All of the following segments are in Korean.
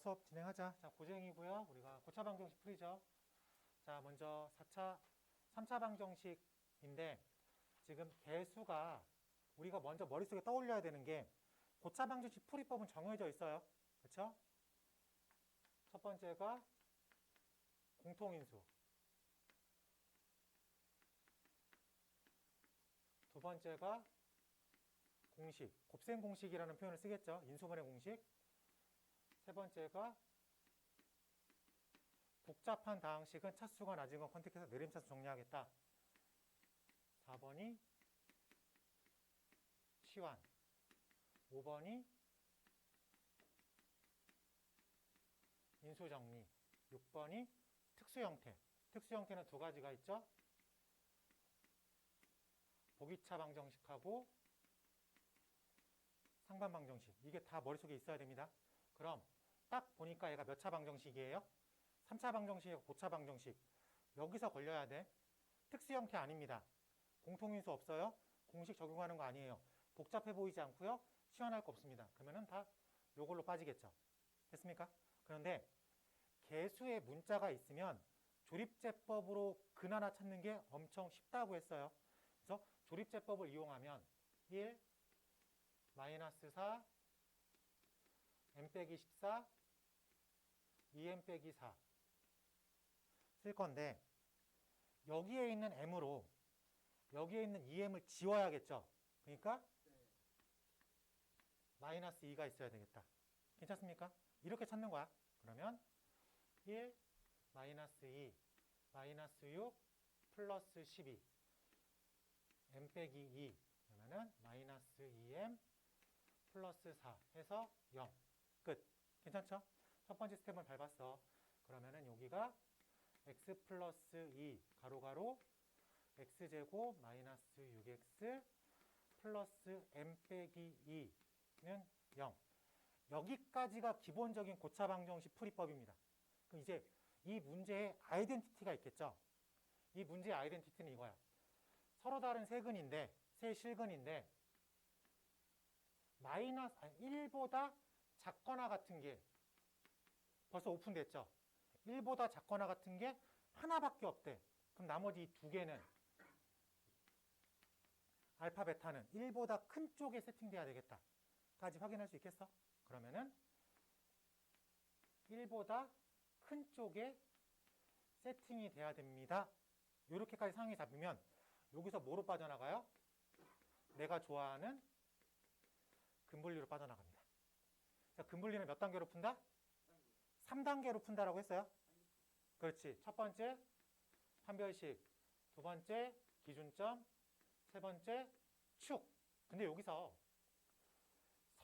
수업 진행하자. 자, 고생이고요. 우리가 고차 방정식 풀이죠. 자, 먼저 3차 방정식인데 지금 개수가 우리가 먼저 머릿속에 떠올려야 되는 게 고차 방정식 풀이법은 정해져 있어요. 그렇죠? 첫 번째가 공통인수. 두 번째가 공식, 곱셈 공식이라는 표현을 쓰겠죠. 인수분해 공식. 세 번째가 복잡한 다항식은 차수가 낮은 건 컨택해서 내림차수 정리하겠다. 4번이 치환. 5번이 인수정리. 6번이 특수형태. 특수형태는 두 가지가 있죠. 보기차 방정식하고 상반 방정식. 이게 다 머릿속에 있어야 됩니다. 그럼 딱 보니까 얘가 몇 차 방정식이에요? 3차 방정식이고 고차 방정식. 여기서 걸려야 돼. 특수형태 아닙니다. 공통인수 없어요. 공식 적용하는 거 아니에요. 복잡해 보이지 않고요. 시원할 거 없습니다. 그러면은 다 요걸로 빠지겠죠. 됐습니까? 그런데 개수의 문자가 있으면 조립제법으로 근 하나 찾는 게 엄청 쉽다고 했어요. 그래서 조립제법을 이용하면 1, 마이너스 4, m 빼기 14, 2m 빼기 4 쓸 건데 여기에 있는 m으로 여기에 있는 2m을 지워야겠죠. 그러니까 마이너스 2가 있어야 되겠다. 괜찮습니까? 이렇게 찾는 거야. 그러면 1, 마이너스 2, 마이너스 6, 플러스 12 m 빼기 2 그러면은 마이너스 2m 플러스 4 해서 0 끝. 괜찮죠? 첫 번째 스텝을 밟았어. 그러면은 여기가 x 플러스 2 가로가로 x제곱 마이너스 6x 플러스 m 빼기 2는 0. 여기까지가 기본적인 고차 방정식 풀이법입니다. 그럼 이제 이 문제에 아이덴티티가 있겠죠. 이 문제의 아이덴티티는 이거야. 서로 다른 세근인데, 세 실근인데 마이너스 1보다 작거나 같은 게 벌써 오픈됐죠. 1보다 작거나 같은 게 하나밖에 없대. 그럼 나머지 두 개는 알파, 베타는 1보다 큰 쪽에 세팅돼야 되겠다. 까지 확인할 수 있겠어? 그러면은 1보다 큰 쪽에 세팅이 돼야 됩니다. 이렇게까지 상황이 잡히면 여기서 뭐로 빠져나가요? 내가 좋아하는 근분리로 빠져나갑니다. 자, 근분리는 몇 단계로 푼다? 3단계로 푼다라고 했어요. 그렇지. 첫 번째 판별식, 두 번째 기준점, 세 번째 축. 근데 여기서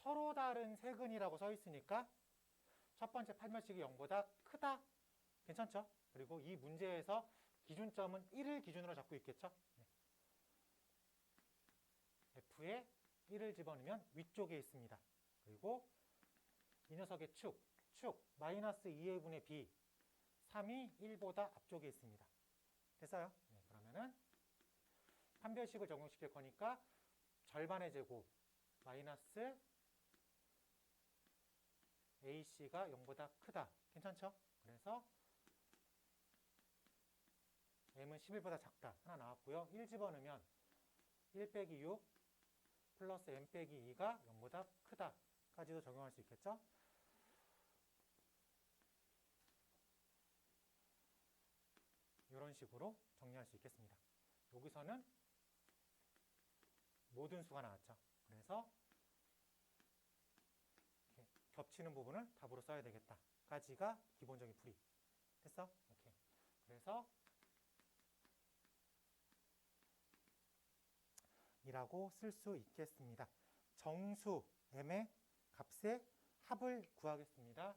서로 다른 세근이라고 써 있으니까 첫 번째 판별식이 0보다 크다. 괜찮죠? 그리고 이 문제에서 기준점은 1을 기준으로 잡고 있겠죠? 네. F에 1을 집어넣으면 위쪽에 있습니다. 그리고 이 녀석의 축, 마이너스 2의 분의 B, 3이 1보다 앞쪽에 있습니다. 됐어요? 네, 그러면은 판별식을 적용시킬 거니까 절반의 제곱, 마이너스 AC가 0보다 크다. 괜찮죠? 그래서 M은 11보다 작다. 하나 나왔고요. 1 집어넣으면 1 빼기 6 플러스 M 빼기 2가 0보다 크다. 까지도 적용할 수 있겠죠? 이런 식으로 정리할 수 있겠습니다. 여기서는 모든 수가 나왔죠. 그래서 이렇게 겹치는 부분을 답으로 써야 되겠다. 까지가 기본적인 풀이. 됐어? 오케이. 그래서 이라고 쓸 수 있겠습니다. 정수 m의 값의 합을 구하겠습니다.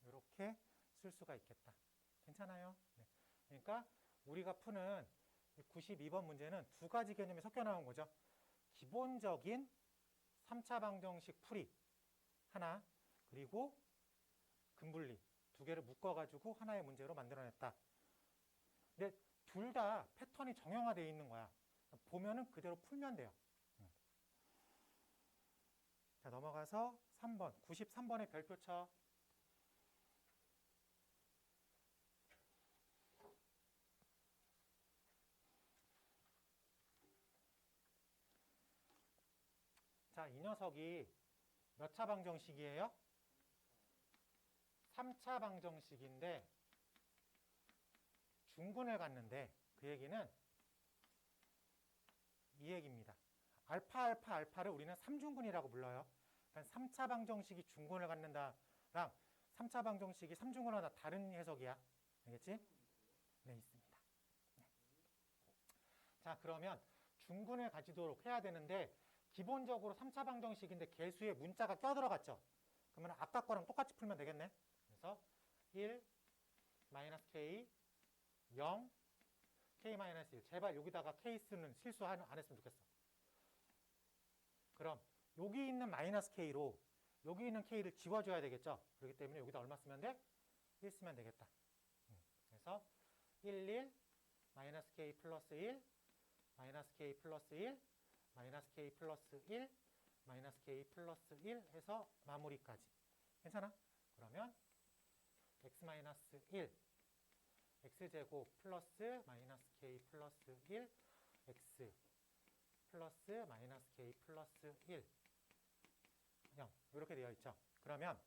이렇게 쓸 수가 있겠다. 괜찮아요? 네. 그러니까 우리가 푸는 92번 문제는 두 가지 개념이 섞여 나온 거죠. 기본적인 3차 방정식 풀이 하나, 그리고 근분리 두 개를 묶어가지고 하나의 문제로 만들어냈다. 근데 둘 다 패턴이 정형화되어 있는 거야. 보면은 그대로 풀면 돼요. 자, 넘어가서 3번, 93번의 별표 쳐. 자, 이 녀석이 몇 차 방정식이에요? 3차 방정식인데 중근을 갖는데 그 얘기는 이 얘기입니다. 알파, 알파, 알파를 우리는 3중근이라고 불러요. 그러니까 3차 방정식이 중근을 갖는다랑 3차 방정식이 3중근을 하다 다른 해석이야. 알겠지? 네, 있습니다. 네. 자, 그러면 중근을 가지도록 해야 되는데 기본적으로 3차 방정식인데 개수에 문자가 껴들어갔죠. 그러면 아까 거랑 똑같이 풀면 되겠네. 그래서 1, 마이너스 k, 0, k 마이너스 1. 제발 여기다가 케이스는 실수 안 했으면 좋겠어. 그럼 여기 있는 마이너스 k로 여기 있는 k를 지워줘야 되겠죠. 그렇기 때문에 여기다 얼마 쓰면 돼? 1 쓰면 되겠다. 그래서 1, 1, 마이너스 k 플러스 1, 마이너스 k 플러스 1, 마이너스 k 플러스 1, 마이너스 k 플러스 1 해서 마무리까지. 괜찮아? 그러면 x 마이너스 1, x제곱 플러스 마이너스 k 플러스 1, x 플러스 마이너스 k 플러스 1, 0 이렇게 되어 있죠. 그러면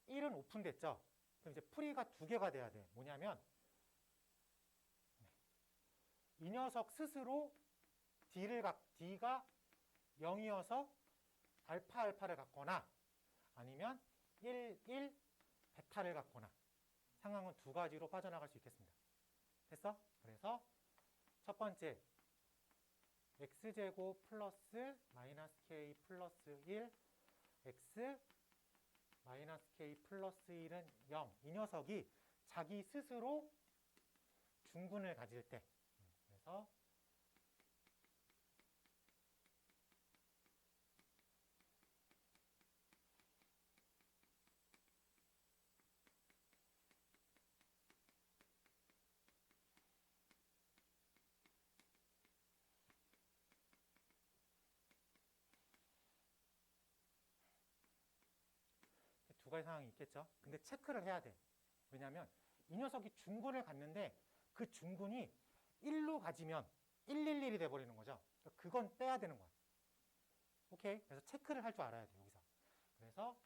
1은 오픈됐죠. 그럼 이제 풀이가 두 개가 돼야 돼. 뭐냐면 이 녀석 스스로 D가 0이어서 알파 알파를 갖거나 아니면 1, 1 베타를 갖거나 상황은 두 가지로 빠져나갈 수 있겠습니다. 됐어? 그래서 첫 번째 x제곱 플러스 마이너스 k 플러스 1 x 마이너스 k 플러스 1은 0. 이 녀석이 자기 스스로 중근을 가질 때 그래서 두 가지 상황이 있겠죠. 근데 체크를 해야 돼. 왜냐하면 이 녀석이 중근을 갖는데 그 중근이 1로 가지면 111이 돼버리는 거죠. 그건 빼야 되는 거야. 오케이? 그래서 체크를 할 줄 알아야 돼, 여기서. 그래서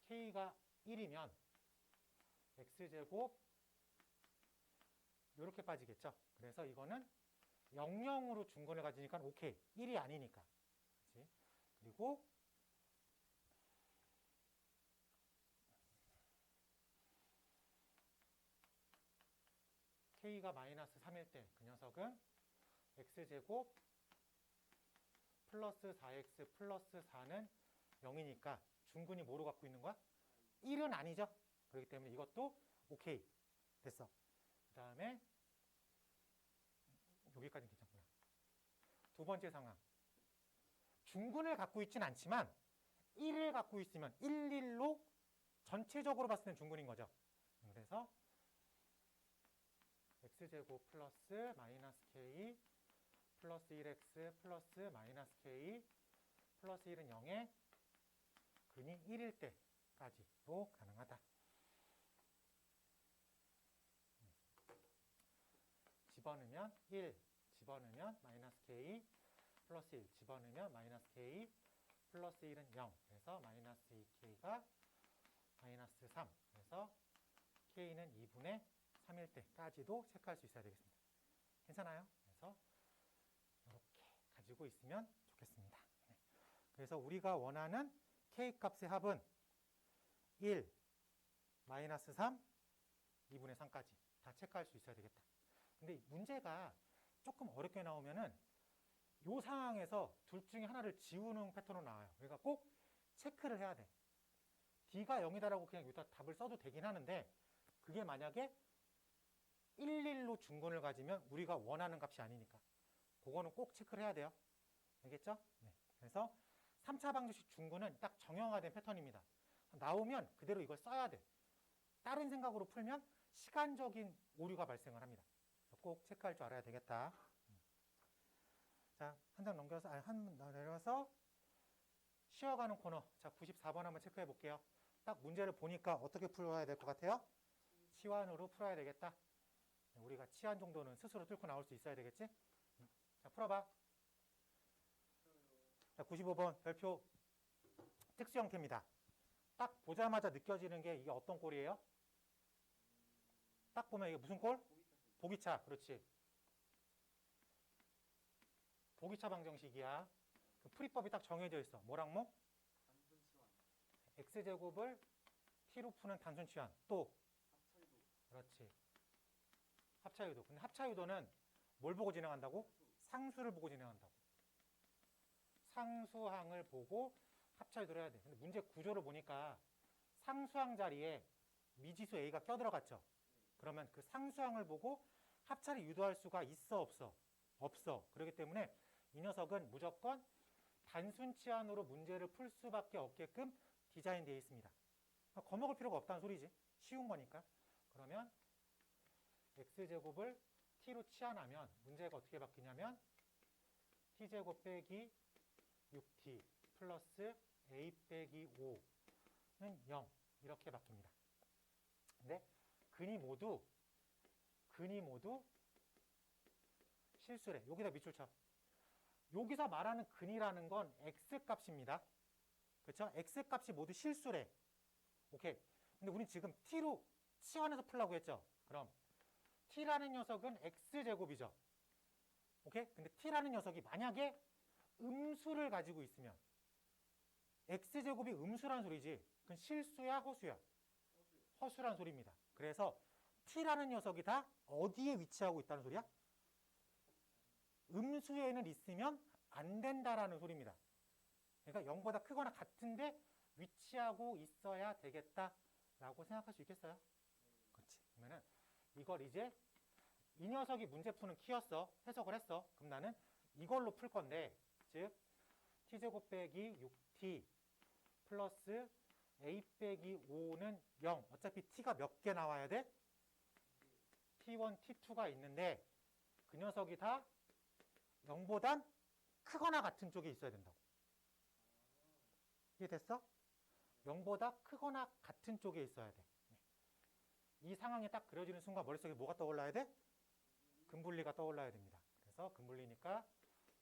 k가 1이면 x제곱 이렇게 빠지겠죠. 그래서 이거는 00으로 중근을 가지니까 오케이. 1이 아니니까. 그치? 그리고 k가 마이너스 3일 때 그 녀석은 x제곱 플러스 4x 플러스 4는 0이니까 중근이 뭐로 갖고 있는 거야? 1은 아니죠. 그렇기 때문에 이것도 오케이. 됐어. 그 다음에 여기까지는 괜찮구나. 두 번째 상황. 중근을 갖고 있진 않지만 1을 갖고 있으면 11로 전체적으로 봤을 땐 중근인 거죠. 그래서 x제곱 플러스 마이너스 k 플러스 1x 플러스 마이너스 k 플러스 1은 0에 근이 1일 때까지도 가능하다. 집어넣으면 1, 집어넣으면 마이너스 k 플러스 1, 집어넣으면 마이너스 k 플러스 1은 0. 그래서 마이너스 2k가 마이너스 3. 그래서 k는 2분의 3일 때까지도 체크할 수 있어야 되겠습니다. 괜찮아요? 그래서 이렇게 가지고 있으면 좋겠습니다. 네. 그래서 우리가 원하는 k 값의 합은 1, 마이너스 3, 2분의 3까지 다 체크할 수 있어야 되겠다. 근데 문제가 조금 어렵게 나오면은 이 상황에서 둘 중에 하나를 지우는 패턴으로 나와요. 그러니까 꼭 체크를 해야 돼. D가 0이다라고 그냥 여기다 답을 써도 되긴 하는데 그게 만약에 11로 중근을 가지면 우리가 원하는 값이 아니니까 그거는 꼭 체크를 해야 돼요. 알겠죠? 네. 그래서 3차 방정식 중근은 딱 정형화된 패턴입니다. 나오면 그대로 이걸 써야 돼. 다른 생각으로 풀면 시간적인 오류가 발생을 합니다. 꼭 체크할 줄 알아야 되겠다. 자, 한 장 넘겨서, 한 내려서 쉬어가는 코너. 자, 94번 한번 체크해 볼게요. 딱 문제를 보니까 어떻게 풀어야 될 것 같아요? 치환으로 풀어야 되겠다. 우리가 치환 정도는 스스로 뚫고 나올 수 있어야 되겠지? 자, 풀어봐. 자, 95번 별표 특수 형태입니다. 딱 보자마자 느껴지는 게 이게 어떤 꼴이에요? 딱 보면 이게 무슨 꼴? 보기차. 그렇지. 보기차 방정식이야. 그 풀이법이 딱 정해져 있어. 뭐랑 뭐? x제곱을 t로 푸는 단순 치환. 또 그렇지. 합차유도. 근데 합차유도는 뭘 보고 진행한다고? 상수를 보고 진행한다고. 상수항을 보고 합차유도를 해야 돼. 근데 문제 구조를 보니까 상수항 자리에 미지수 a가 껴들어갔죠. 그러면 그 상수항을 보고 합차를 유도할 수가 있어 없어? 없어. 그렇기 때문에 이 녀석은 무조건 단순 치환으로 문제를 풀 수밖에 없게끔 디자인되어 있습니다. 겁먹을 필요가 없다는 소리지. 쉬운 거니까. 그러면 x제곱을 t로 치환하면 문제가 어떻게 바뀌냐면 t제곱 빼기 6t 플러스 a 빼기 5는 0 이렇게 바뀝니다. 근데 근이 모두 실수래. 여기다 밑줄 쳐. 여기서 말하는 근이라는 건 x값입니다. 그렇죠? x값이 모두 실수래. 오케이. 근데 우린 지금 t로 치환해서 풀라고 했죠. 그럼 t라는 녀석은 x제곱이죠. 오케이? 근데 t라는 녀석이 만약에 음수를 가지고 있으면 x제곱이 음수란 소리지. 그건 실수야, 허수야? 허수란 소리입니다. 그래서 t라는 녀석이 다 어디에 위치하고 있다는 소리야? 음수에는 있으면 안 된다라는 소리입니다. 그러니까 0보다 크거나 같은데 위치하고 있어야 되겠다라고 생각할 수 있겠어요? 그렇지. 그러면은 이걸 이제 이 녀석이 문제 푸는 키였어. 해석을 했어. 그럼 나는 이걸로 풀 건데, 즉 t제곱 빼기 6t 플러스 a 빼기 5는 0. 어차피 t가 몇 개 나와야 돼? t1, t2가 있는데 그 녀석이 다 0보단 크거나 같은 쪽에 있어야 된다고. 이해됐어? 0보다 크거나 같은 쪽에 있어야 돼. 이 상황이 딱 그려지는 순간 머릿속에 뭐가 떠올라야 돼? 근분리가 떠올라야 됩니다. 그래서 근분리니까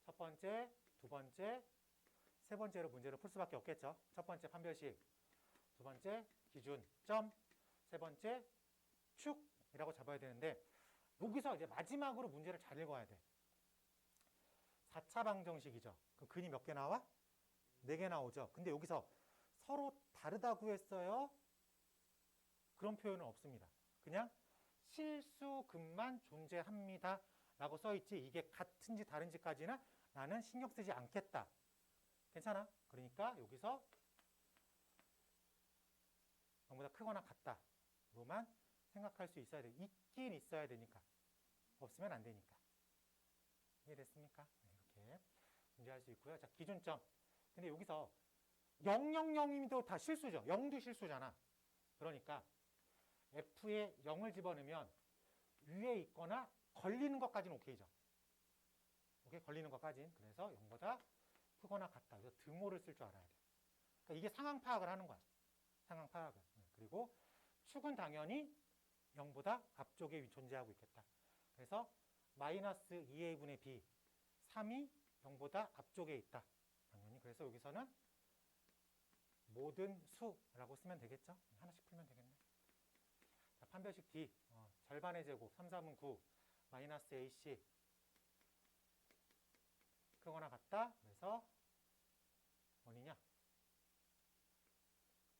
첫 번째, 두 번째, 세 번째로 문제를 풀 수밖에 없겠죠. 첫 번째 판별식, 두 번째 기준, 점, 세 번째 축이라고 잡아야 되는데 여기서 이제 마지막으로 문제를 잘 읽어야 돼. 4차 방정식이죠. 그럼 근이 몇 개 나와? 4개 나오죠. 근데 여기서 서로 다르다고 했어요? 그런 표현은 없습니다. 그냥 실수근만 존재합니다 라고 써있지 이게 같은지 다른지까지는 나는 신경 쓰지 않겠다. 괜찮아? 그러니까 여기서 0보다 크거나 같다로만 생각할 수 있어야 돼. 있긴 있어야 되니까. 없으면 안 되니까. 이해됐습니까? 네, 이렇게 문제할 수 있고요. 자, 기준점. 근데 여기서 000이도 다 실수죠. 0도 실수잖아. 그러니까 F에 0을 집어넣으면 위에 있거나 걸리는 것까지는 오케이죠. 오케이? 걸리는 것까지는. 그래서 0보다 크거나 같다. 그래서 등호를 쓸 줄 알아야 돼. 그러니까 이게 상황 파악을 하는 거야. 상황 파악을. 그리고 축은 당연히 0보다 앞쪽에 존재하고 있겠다. 그래서 마이너스 2a분의 b 3이 0보다 앞쪽에 있다. 당연히. 그래서 여기서는 모든 수라고 쓰면 되겠죠. 하나씩 풀면 되겠네. 자, 판별식 D 절반의 제곱 3, 4분 9 마이너스 AC 크거나 같다. 그래서 뭐냐?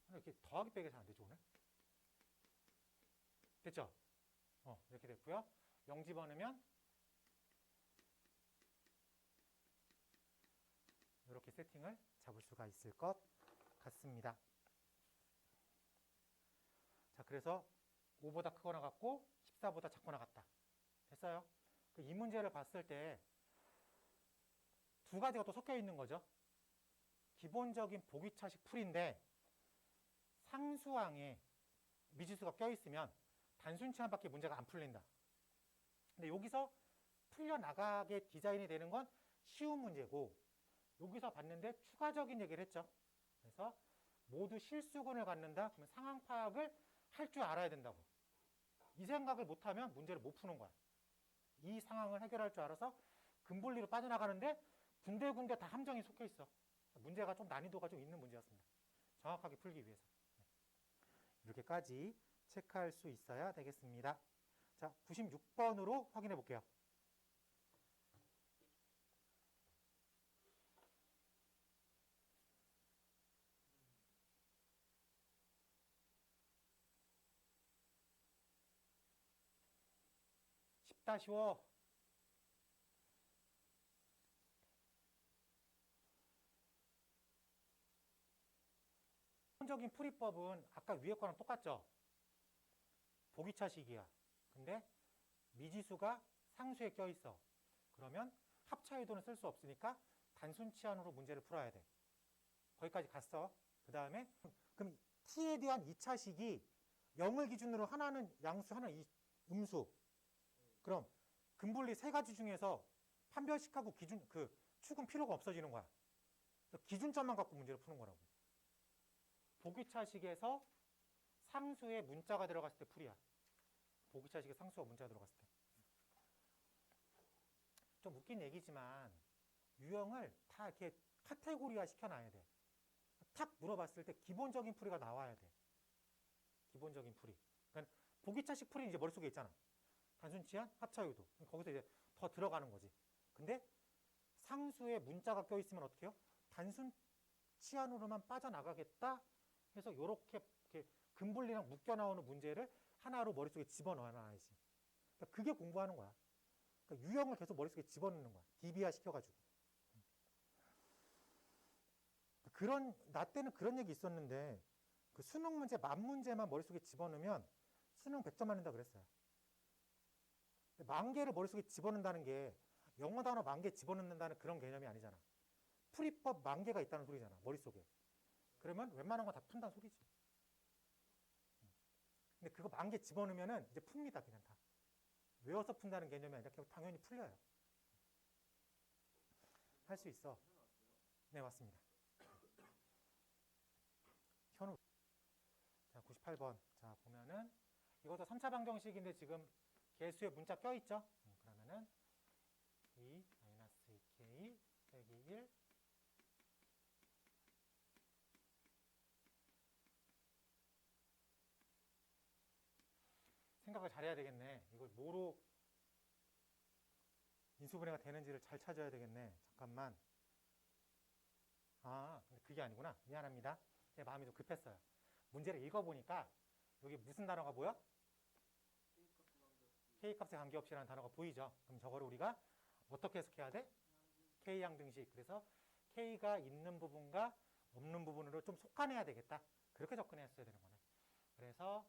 이렇게 더하기 빼기 잘 안 되죠 오늘? 됐죠? 이렇게 됐고요. 0 집어넣으면 이렇게 세팅을 잡을 수가 있을 것 같습니다. 자, 그래서 5보다 크거나 같고 14보다 작거나 같다. 됐어요? 이 문제를 봤을 때 두 가지가 또 섞여 있는 거죠. 기본적인 보기차식 풀인데 상수항에 미지수가 껴있으면 단순 치환밖에 문제가 안 풀린다. 근데 여기서 풀려나가게 디자인이 되는 건 쉬운 문제고 여기서 봤는데 추가적인 얘기를 했죠. 그래서 모두 실수근을 갖는다? 그러면 상황 파악을 할 줄 알아야 된다고. 이 생각을 못하면 문제를 못 푸는 거야. 이 상황을 해결할 줄 알아서 근분리로 빠져나가는데 군데군데 다 함정이 속해 있어. 문제가 좀 난이도가 좀 있는 문제였습니다. 정확하게 풀기 위해서. 이렇게까지 체크할 수 있어야 되겠습니다. 자, 96번으로 확인해 볼게요. 쉽다, 쉬워. 기본적인 풀이법은 아까 위에 거랑 똑같죠? 보기차식이야. 근데 미지수가 상수에 껴있어. 그러면 합차의도는 쓸 수 없으니까 단순 치환으로 문제를 풀어야 돼. 거기까지 갔어. 그 다음에 그럼 t에 대한 2차식이 0을 기준으로 하나는 양수, 하나는 음수. 그럼 근분리 세 가지 중에서 판별식하고 기준 그 축은 필요가 없어지는 거야. 기준점만 갖고 문제를 푸는 거라고. 보기차식에서 상수에 문자가 들어갔을 때 풀이야. 보기차식에 상수와 문자가 들어갔을 때. 좀 웃긴 얘기지만 유형을 다 이렇게 카테고리화 시켜놔야 돼. 탁 물어봤을 때 기본적인 풀이가 나와야 돼. 기본적인 풀이. 그러니까 보기차식 풀이는 이제 머릿속에 있잖아. 단순 치환, 합차유도. 거기서 이제 더 들어가는 거지. 근데 상수에 문자가 껴있으면 어떻게 해요? 단순 치환으로만 빠져나가겠다 해서 요렇게 근분리랑 묶여 나오는 문제를 하나로 머릿속에 집어넣어놔야지. 그러니까 그게 공부하는 거야. 그러니까 유형을 계속 머릿속에 집어넣는 거야. DB화 시켜가지고. 나 때는 그런 얘기 있었는데, 그 수능 문제, 만문제만 머릿속에 집어넣으면 수능 100점 맞는다 그랬어요. 10,000개를 머릿속에 집어넣는다는 게 영어 단어 10,000개 집어넣는다는 그런 개념이 아니잖아. 풀이법 10,000개가 있다는 소리잖아, 머릿속에. 그러면 웬만한 거 다 푼다는 소리지. 근데 그거 10,000개 집어넣으면은 이제 풉니다, 그냥 다. 외워서 푼다는 개념이 아니라 당연히 풀려요. 할 수 있어. 네, 맞습니다. 현우. 자, 98번. 자, 보면은 이것도 3차 방정식인데 지금 개수에 문자 껴있죠? 그러면은 2 2k 빼기 1 생각을 잘해야 되겠네. 이걸 뭐로 인수분해가 되는지를 잘 찾아야 되겠네. 잠깐만. 근데 그게 아니구나. 미안합니다. 제 마음이 좀 급했어요. 문제를 읽어보니까 여기 무슨 단어가 보여? K값의 관계없이라는 단어가 보이죠? 그럼 저거를 우리가 어떻게 해석해야 돼? K양등식. 그래서 K가 있는 부분과 없는 부분으로 좀 속아내야 되겠다. 그렇게 접근했어야 되는 거네. 그래서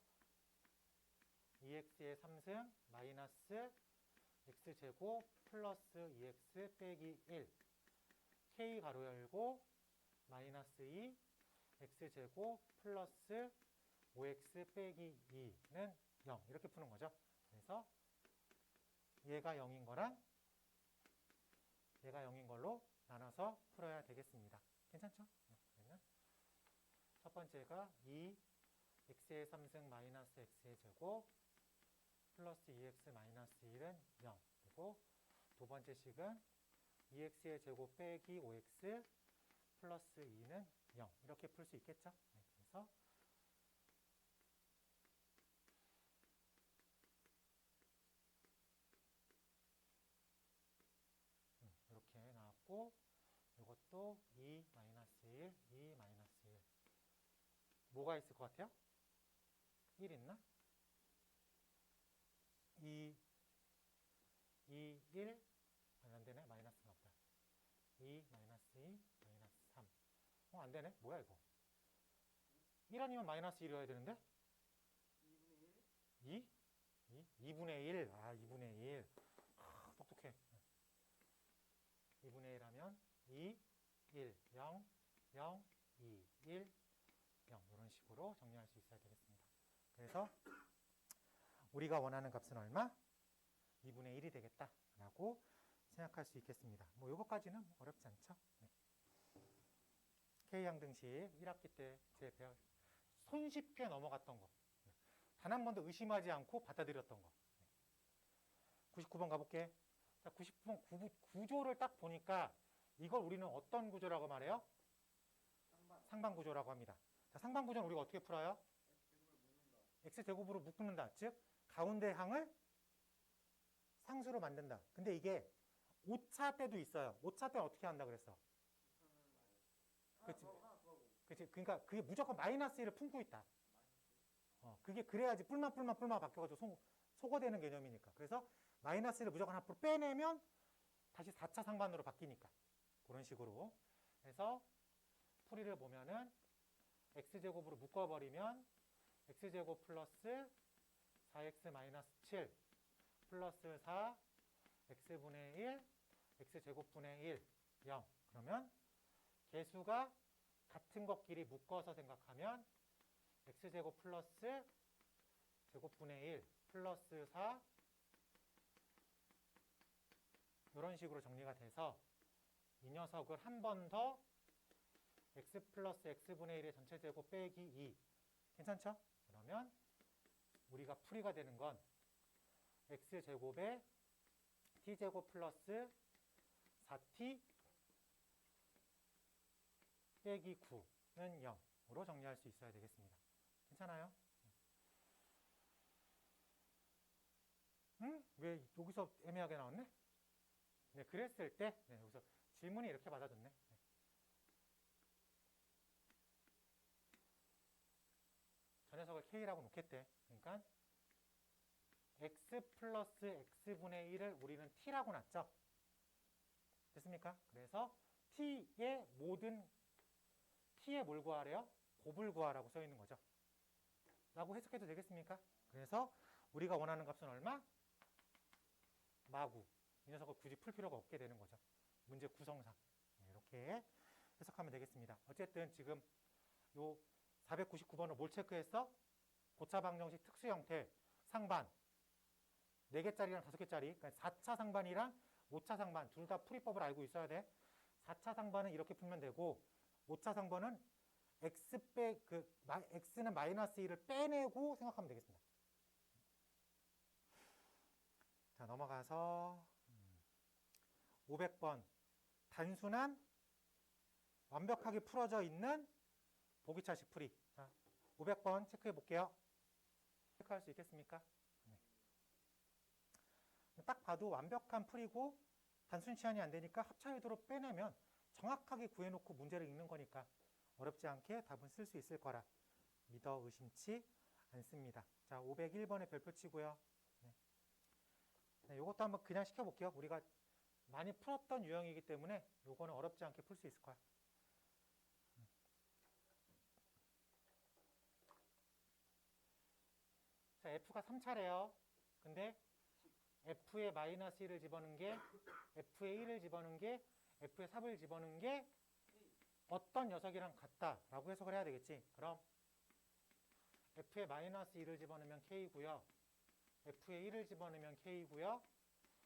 2x의 3승 마이너스 x제곱 플러스 2x 빼기 1 k 가로 열고 마이너스 2 x제곱 플러스 5x 빼기 2는 0 이렇게 푸는 거죠. 그래서 얘가 0인 거랑 얘가 0인 걸로 나눠서 풀어야 되겠습니다. 괜찮죠? 그러면 첫 번째가 2 x의 3승 마이너스 x의 제곱 플러스 2x 마이너스 1은 0 그리고 두 번째 식은 2x의 제곱 빼기 5x 플러스 2는 0 이렇게 풀 수 있겠죠? 네, 그래서 이렇게 나왔고 이것도 2 마이너스 1, 2 마이너스 1 뭐가 있을 것 같아요? 1 있나? 2, 1 안 되네. 마이너스가 없다. 2, 마이너스 2, 마이너스 3 안 되네. 뭐야 이거 1 아니면 마이너스 1이어야 되는데 2? 2분의 1 2분의 1 똑똑해. 2분의 1 하면 2, 1, 0, 0, 2, 1, 0 이런 식으로 정리할 수 있어야 되겠습니다. 그래서 우리가 원하는 값은 얼마? 2분의 1이 되겠다라고 생각할 수 있겠습니다. 뭐 요거까지는 어렵지 않죠? 네. K항등식 1학기 때 제 손쉽게 넘어갔던 거. 단 한 번도 의심하지 않고 받아들였던 거. 99번 가볼게. 자, 99번 구조를 딱 보니까 이걸 우리는 어떤 구조라고 말해요? 상반 구조라고 합니다. 자, 상반 구조는 우리가 어떻게 풀어요? x제곱으로 묶는다. 즉 가운데 항을 상수로 만든다. 근데 이게 오차 때도 있어요. 오차 때는 어떻게 한다 그랬어? 그치? 그치? 그러니까 그게 무조건 마이너스 1을 품고 있다. 그게 그래야지 뿔만 바뀌어가지고 소거되는 개념이니까. 그래서 마이너스 1을 무조건 앞으로 빼내면 다시 4차 상반으로 바뀌니까. 그런 식으로. 그래서 풀이를 보면은 x제곱으로 묶어버리면 x제곱 플러스 4x 마이너스 7 플러스 4 x분의 1 x제곱분의 1 0. 그러면 개수가 같은 것끼리 묶어서 생각하면 x제곱 플러스 제곱분의 1 플러스 4 이런 식으로 정리가 돼서 이 녀석을 한 번 더 x 플러스 x분의 1의 전체 제곱 빼기 2 괜찮죠? 그러면 우리가 풀이가 되는 건 x제곱에 t제곱 플러스 4t 빼기 9는 0으로 정리할 수 있어야 되겠습니다. 괜찮아요? 응? 왜 여기서 애매하게 나왔네? 네, 그랬을 때 여기서 질문이 이렇게 받아줬네. 저 녀석을 k라고 놓겠대. 그러니까 x 플러스 x분의 1을 우리는 t라고 놨죠. 됐습니까? 그래서 t의 뭘 구하래요? 곱을 구하라고 써 있는 거죠. 라고 해석해도 되겠습니까? 그래서 우리가 원하는 값은 얼마? 마구. 이 녀석을 굳이 풀 필요가 없게 되는 거죠. 문제 구성상. 이렇게 해석하면 되겠습니다. 어쨌든 지금 요 499번을 뭘 체크했어? 고차 방정식 특수 형태 상반 4개짜리랑 5개짜리, 그러니까 4차 상반이랑 5차 상반 둘 다 풀이법을 알고 있어야 돼. 4차 상반은 이렇게 풀면 되고 5차 상반은 x는 마이너스 1을 빼내고 생각하면 되겠습니다. 자, 넘어가서 500번 단순한 완벽하게 풀어져 있는 보기차식 풀이. 자, 500번 체크해 볼게요. 체크할 수 있겠습니까? 네. 딱 봐도 완벽한 풀이고 단순 치환이 안 되니까 합차유도로 빼내면 정확하게 구해놓고 문제를 읽는 거니까 어렵지 않게 답은 쓸 수 있을 거라 믿어 의심치 않습니다. 자, 501번에 별표 치고요. 네, 이것도 한번 그냥 시켜볼게요. 우리가 많이 풀었던 유형이기 때문에 이거는 어렵지 않게 풀 수 있을 거야. 자, F가 3차래요. 근데 F에 마이너스 1을 집어넣은 게 F에 1을 집어넣은 게 F에 3을 집어넣은 게 어떤 녀석이랑 같다라고 해석을 해야 되겠지. 그럼 F에 마이너스 1을 집어넣으면 K고요. F에 1을 집어넣으면 K고요.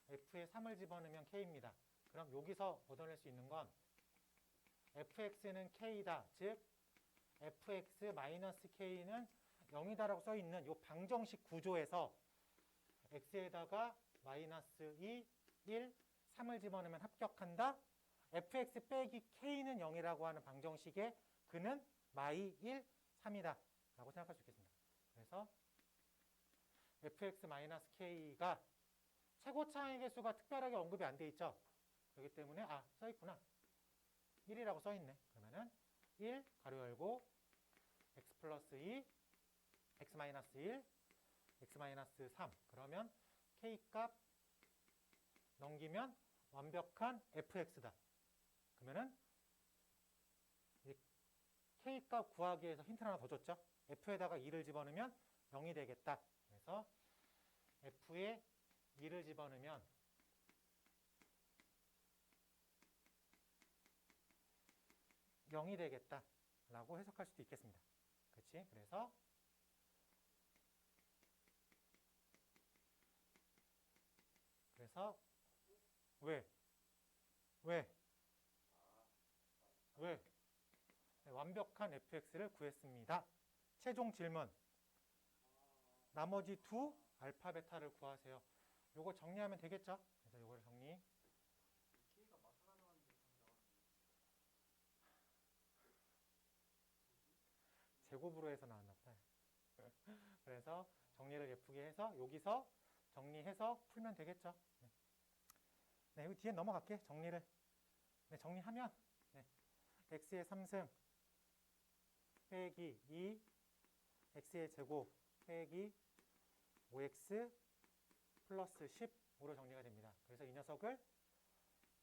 F에 3을 집어넣으면 K입니다. 그럼 여기서 얻어낼 수 있는 건 fx는 k다. 즉 fx-k는 0이다라고 써있는 이 방정식 구조에서 x에다가 마이너스 2, 1, 3을 집어넣으면 합격한다. fx 빼기 k는 0이라고 하는 방정식에 그는 마이 1, 3이다 라고 생각할 수 있겠습니다. 그래서 fx-k가 최고차항의 개수가 특별하게 언급이 안 돼 있죠. 그렇기 때문에 써있구나. 1이라고 써있네. 그러면은 1 가로 열고 x 플러스 2 x 마이너스 1 x 마이너스 3 그러면 k 값 넘기면 완벽한 fx다. 그러면은 k 값 구하기 위해서 힌트를 하나 더 줬죠. f에다가 2를 집어넣으면 0이 되겠다. 그래서 f에 2를 집어넣으면 0이 되겠다 라고 해석할 수도 있겠습니다. 그렇지? 그래서 왜? 완벽한 fx를 구했습니다. 최종 질문. 나머지 두 알파, 베타를 구하세요. 요거 정리하면 되겠죠? 그래서 요걸 정리. 제곱으로 해서 나왔나 보다. 그래서 정리를 예쁘게 해서 여기서 정리해서 풀면 되겠죠? 네. 네, 여기 뒤에 넘어갈게. 정리를. 네, 정리하면 네. x의 3승 빼기 2 x의 제곱 빼기 5x 플러스 10으로 정리가 됩니다. 그래서 이 녀석을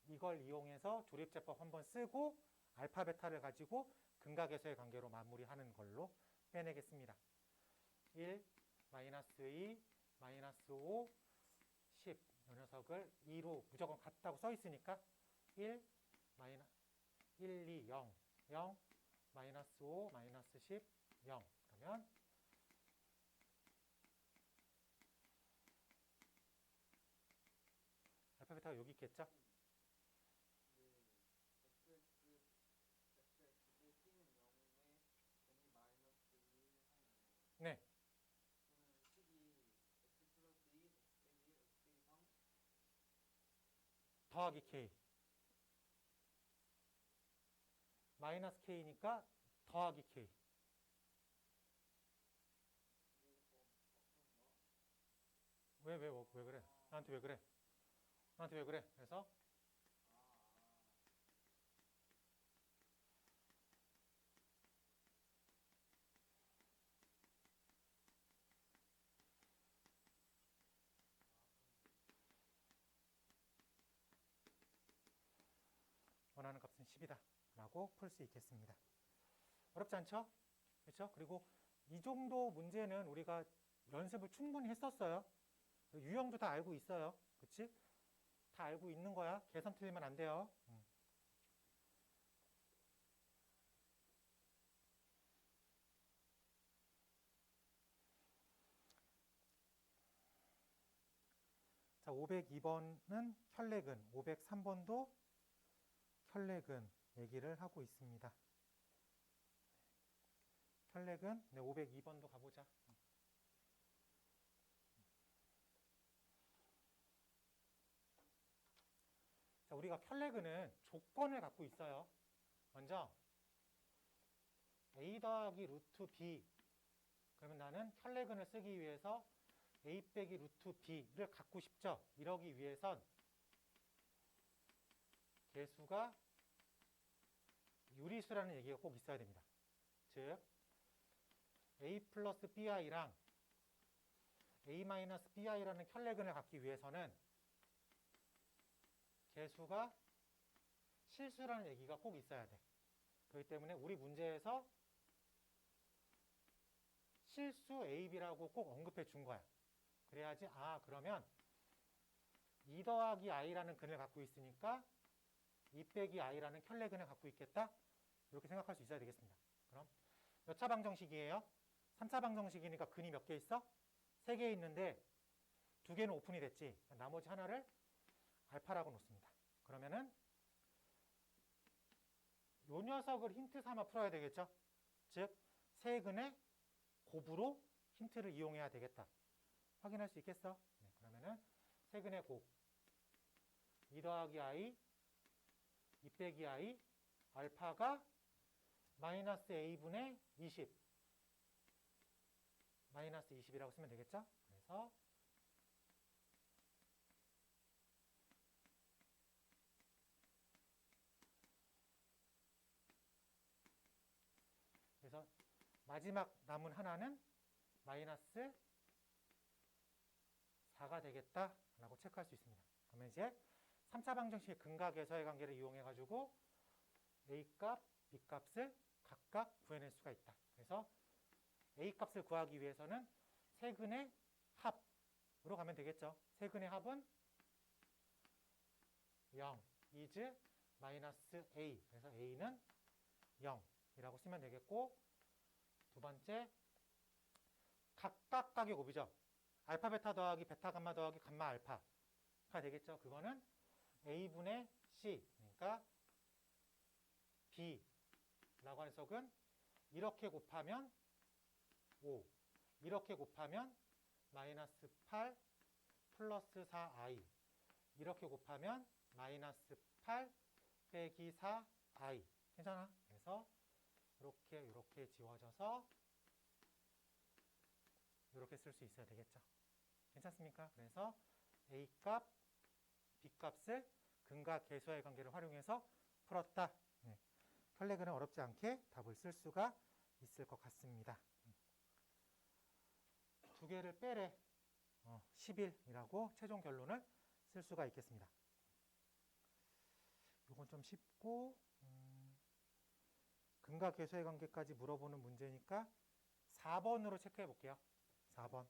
이걸 이용해서 조립제법 한번 쓰고 알파, 베타를 가지고 근각에서의 관계로 마무리하는 걸로 빼내겠습니다. 1, 마이너스 2, 마이너스 5, 10. 이 녀석을 2로 무조건 같다고 써 있으니까 1, 2, 0, 0, 마이너스 5, 마이너스 10, 0. 그러면 알파, 베타가 여기 있겠죠? 네. 더하기 k. 마이너스 k니까 더하기 k. 왜 그래? 나한테 왜 그래? 나한테 왜 그래? 그래서 원하는 값은 10이다 라고 풀 수 있겠습니다. 어렵지 않죠? 그렇죠? 그리고 이 정도 문제는 우리가 연습을 충분히 했었어요. 유형도 다 알고 있어요. 그치? 다 알고 있는 거야. 계산 틀리면 안 돼요. 자, 502번은 혈내근, 503번도 혈내근 얘기를 하고 있습니다. 혈내근, 네, 502번도 가보자. 자, 우리가 혈내근은 조건을 갖고 있어요. 먼저 a 더하기 루트 b. 그러면 나는 혈내근을 쓰기 위해서 a 빼기 루트 b를 갖고 싶죠. 이러기 위해선 개수가 유리수라는 얘기가 꼭 있어야 됩니다. 즉 a 플러스 bi랑 a 마이너스 bi라는 혈내근을 갖기 위해서는 개수가 실수라는 얘기가 꼭 있어야 돼. 그렇기 때문에 우리 문제에서 실수 AB라고 꼭 언급해 준 거야. 그래야지 그러면 2 더하기 i라는 근을 갖고 있으니까 2 빼기 i라는 혈내근을 갖고 있겠다. 이렇게 생각할 수 있어야 되겠습니다. 그럼 몇 차 방정식이에요? 3차 방정식이니까 근이 몇 개 있어? 3개 있는데 2개는 오픈이 됐지. 나머지 하나를 알파라고 놓습니다. 그러면은 요 녀석을 힌트 삼아 풀어야 되겠죠? 즉 세근의 곱으로 힌트를 이용해야 되겠다. 확인할 수 있겠어? 네, 그러면은 세근의 곱 2 더하기 i 2 빼기 i 알파가 마이너스 a분의 20 마이너스 20이라고 쓰면 되겠죠? 그래서 마지막 남은 하나는 마이너스 4가 되겠다라고 체크할 수 있습니다. 그러면 이제 3차 방정식의 근각에서의 관계를 이용해가지고 A값, B값을 각각 구해낼 수가 있다. 그래서 A값을 구하기 위해서는 세근의 합으로 가면 되겠죠. 세근의 합은 0 is 마이너스 A. 그래서 A는 0이라고 쓰면 되겠고, 두 번째 각각각의 곱이죠. 알파 베타 더하기 베타 감마 더하기 감마 알파가 되겠죠. 그거는 A분의 C, 그러니까 B 라고 하는 녀석은 이렇게 곱하면 5, 이렇게 곱하면 마이너스 8 플러스 4i, 이렇게 곱하면 마이너스 8 빼기 4i. 괜찮아? 그래서 이렇게 지워져서 이렇게 쓸 수 있어야 되겠죠. 괜찮습니까? 그래서 A값, B값을 근과 계수의 관계를 활용해서 풀었다. 네. 혈내근은 어렵지 않게 답을 쓸 수가 있을 것 같습니다. 두 개를 빼래 11이라고 최종 결론을 쓸 수가 있겠습니다. 이건 좀 쉽고 근과 계수의 관계까지 물어보는 문제니까 4번으로 체크해 볼게요. 4번.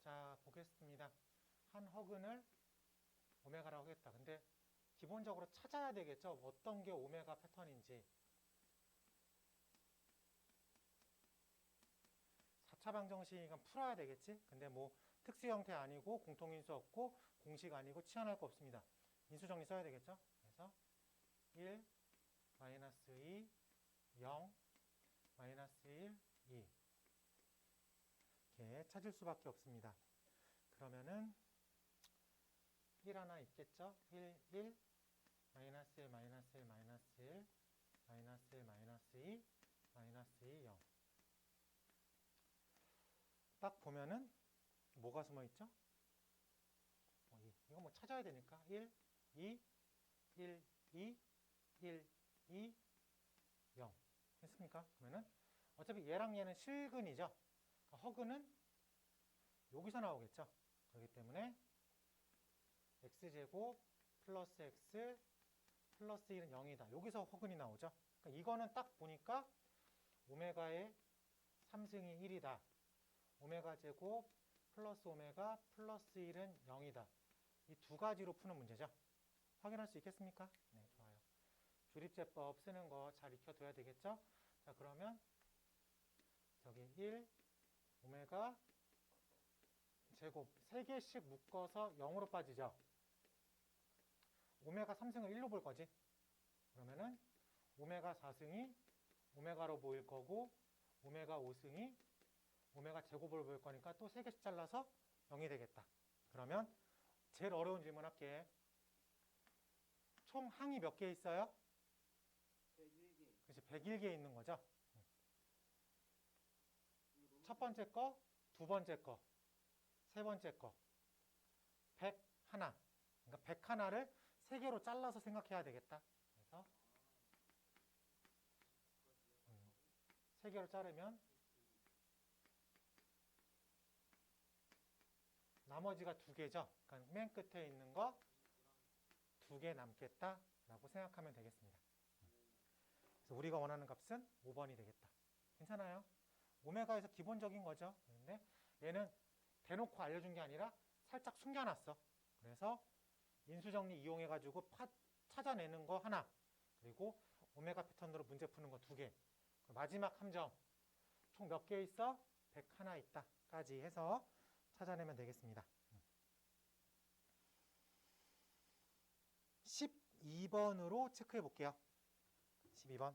자, 보겠습니다. 한 허근을 오메가라고 하겠다. 근데 기본적으로 찾아야 되겠죠. 어떤 게 오메가 패턴인지. 4차 방정식이건 풀어야 되겠지. 근데 뭐 특수 형태 아니고 공통인수 없고 공식 아니고 치환할 거 없습니다. 인수정리 써야 되겠죠. 그래서 1, 마이너스 2, 0, 마이너스 1, 2 이렇게 찾을 수밖에 없습니다. 그러면은 1 하나 있겠죠. 1, 1, 마이너스 1, 마이너스 1, 마이너스 1, 마이너스 1, 마이너스 2, 마이너스 2, 0. 딱 보면은 뭐가 숨어 있죠? 이거 뭐 찾아야 되니까 1, 2, 1, 2, 1, 2, 0 했습니까? 그러면은 어차피 얘랑 얘는 실근이죠. 허근은 여기서 나오겠죠. 그렇기 때문에 x제곱 플러스 x 플러스 1은 0이다. 여기서 허근이 나오죠. 그러니까 이거는 딱 보니까 오메가의 3승이 1이다. 오메가 제곱 플러스 오메가 플러스 1은 0이다. 이 두 가지로 푸는 문제죠. 확인할 수 있겠습니까? 네, 좋아요. 조립제법 쓰는 거 잘 익혀둬야 되겠죠? 자, 그러면 저기 1 오메가 제곱 3개씩 묶어서 0으로 빠지죠. 오메가 3승을 1로 볼 거지. 그러면은 오메가 4승이 오메가로 보일 거고 오메가 5승이 오메가 제곱으로 보일 거니까 또 3개씩 잘라서 0이 되겠다. 그러면 제일 어려운 질문 할게. 총 항이 몇 개 있어요? 101개. 그렇지, 101개 있는 거죠. 첫 번째 거, 두 번째 거, 세 번째 거. 100 하나. 그러니까 100 하나를 3개로 잘라서 생각해야 되겠다. 그래서 3개로 자르면 나머지가 2개죠. 그러니까 맨 끝에 있는 거 2개 남겠다라고 생각하면 되겠습니다. 그래서 우리가 원하는 값은 5번이 되겠다. 괜찮아요? 오메가에서 기본적인 거죠. 그런데 얘는 대놓고 알려준 게 아니라 살짝 숨겨놨어. 그래서 인수정리 이용해가지고 찾아내는 거 하나, 그리고 오메가 패턴으로 문제 푸는 거 2개. 마지막 함정, 총 몇 개 있어? 100 하나 있다. 까지 해서 찾아내면 되겠습니다. 12번으로 체크해 볼게요. 12번.